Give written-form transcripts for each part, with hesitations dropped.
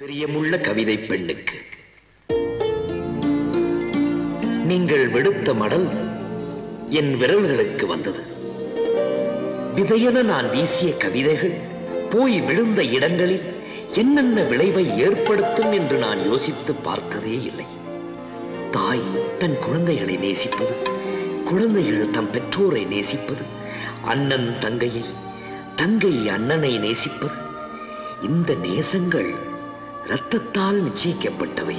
பிரியமுள்ள கவிதை பெண்ணுக்கு, நீங்கள் விடுத்த மடல் என் விரல்களுக்கு வந்தது. விதையென நான் வீசிய கவிதைகள் போய் விழுந்த இடங்களில் என்னென்ன விளைவை ஏற்படுத்தும் என்று நான் யோசித்து பார்த்ததே இல்லை. தாய் தன் குழந்தைகளை நேசிப்பது, குழந்தைகள் தம் பெற்றோரை நேசிப்பது, அண்ணன் தங்கையை, தங்கை அண்ணனை நேசிப்பது, இந்த நேசங்கள் இரத்தத்தால் நிச்சயிக்கப்பட்டவை.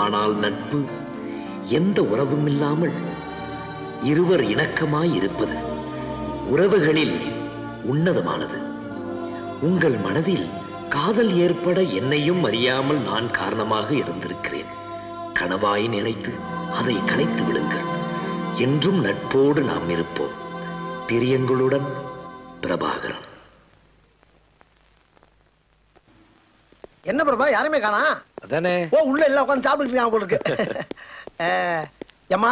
ஆனால் நட்பு எந்த உறவும் இல்லாமல் இருவர் இணக்கமாய் இருப்பது உறவுகளில் உன்னதமானது. உங்கள் மனதில் காதல் ஏற்பட என்னையும் அறியாமல் நான் காரணமாக இருந்திருக்கிறேன். கனவாய் நினைத்து அதை கலைத்து விடுங்கள். என்றும் நட்போடு நாம் இருப்போம். பிரியங்களுடன், பிரபாகரன். என்ன பிரபா, யாருமே காணா? அதானே. ஓ, உள்ள எல்லாம் உட்காந்து சாப்பிட்டு போல இருக்கு. ஏம்மா,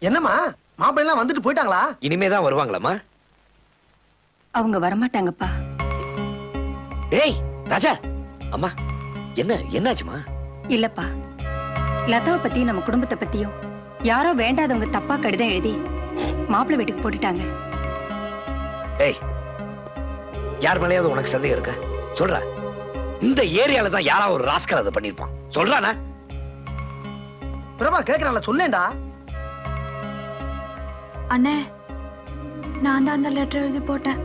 என்னம்மா மாப்பிள்ளை எல்லாம் வந்துட்டு போயிட்டாங்களா? இனிமேதான் வருவாங்களாமா? அவங்க வரமாட்டாங்கப்பா. ஏய் ராஜா, அம்மா என்னாச்சுமா? இல்லப்பா, லதாவை பத்தி நம்ம குடும்பத்தை பத்தியும் யாரோ வேண்டாதவங்க தப்பா கடிதம் எழுதி மாப்பிள்ளை வீட்டுக்கு போட்டுட்டாங்க. ஏய், யார் மேலேயாவது உனக்கு சந்தேகம் இருக்கா? சொல்ற. இந்த ஏரியால தான் யாராவது ஒரு ராஸ்கல் அதை பண்ணிருப்பான். சொல்றானா? பிரபா கேக்குறான்ல, சொல்லேன்டா. அண்ணே, நான் தான் அந்த லெட்டர் எழுதி போட்டேன்.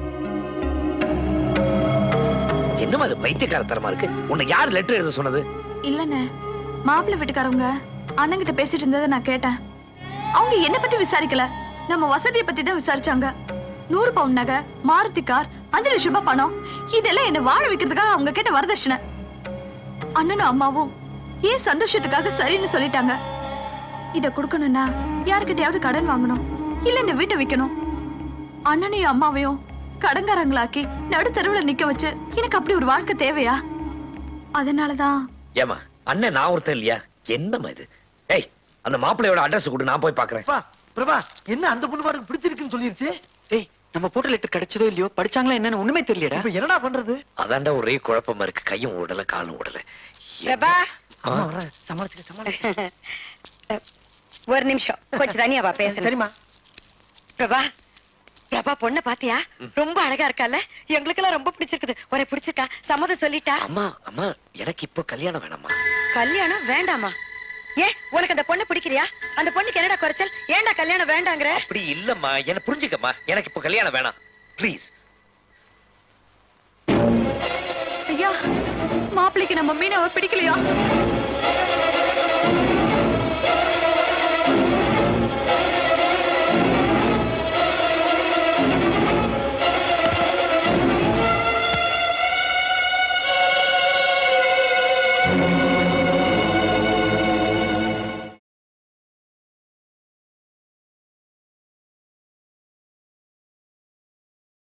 என்னமா அது பைத்தியக்காரத்தனமா இருக்கு? உன்னை யார் லெட்டர் எழுத சொன்னது? இல்லண்ணே, மாப்பிள்ளை வீட்டுக்காரவங்க அண்ணன் கிட்ட பேசிட்டு இருந்ததை நான் கேட்டேன். அவங்க என்ன பத்தி விசாரிக்கல, நம்ம வசதியை பத்தி தான் விசாரிச்சாங்க. 100 பவுன் நகை, மாருதி கார், 5 லட்சம் ரூபாய் பணம், இதெல்லாம் என்ன வாழ வைக்கிறதுக்காக அவங்க கேட்ட வரதட்சணை. அண்ணனும் அம்மாவும் ஏன் சந்தோஷத்துக்காக சரின்னு சொல்லிட்டாங்க. இத கொடுக்கணும்னா யாருக்கிட்டையாவது கடன் வாங்கணும், இல்ல இந்த வீட்டை விற்கணும். அண்ணனையும் அம்மாவையும் கடன்காரங்களாக்கி நடுத்தருவுல நிக்க வச்சு எனக்கு அப்படி ஒரு வாழ்க்கை தேவையா? அதனாலதான். ஏமா, அண்ணன் நான் ஒருத்தன் இல்லையா? என்னமா இது? ஏய், அந்த மாப்பிள்ளையோட அட்ரஸ் கொடு, நான் போய் பாக்குறேன். பிரபா, என்ன அந்த பொண்ணு பாட்டுக்கு பிடிச்சிருக்குன்னு சொல்லிருச்சு? ஏய், நம்ம போட்ட லெட்டர் கிடைச்சதோ இல்லையோ, படிச்சாங்களா என்னன்னு ஒண்ணுமே தெரியலடா. இப்ப என்னடா பண்றது? அதான்டா ஒரே குழப்பமா இருக்கு. கையும் ஓடல, காலும் ஓடல. பிரபா, சமாளிச்சு ஒரு நிமிஷம் கொஞ்சம் தனியாவா பேசணும். சரிம்மா. பிரபா, பிரபா பொண்ணை பாத்தியா? ரொம்ப அழகா இருக்கால, எங்களுக்கு எல்லாம் ரொம்ப பிடிச்சிருக்குது. ஒரே பிடிச்சிருக்கா? சம்மதம் சொல்லிட்டா? அம்மா அம்மா, எனக்கு இப்போ கல்யாணம் வேணாமா? கல்யாணம் வேண்டாமா? ஏன், உனக்கு அந்த பொண்ணு பிடிக்கலையா? அந்த பொண்ணுக்கு என்னடா குறைச்சல்? ஏன்டா கல்யாணம் வேண்டாங்கற? அப்படி இல்லம்மா, என்ன புரிஞ்சுக்கம்மா. எனக்கு இப்போ கல்யாணம் வேணாம், ப்ளீஸ். ஐயா, மாப்பிள்ளைக்கு நம்ம மீனாவை பிடிக்கலையா?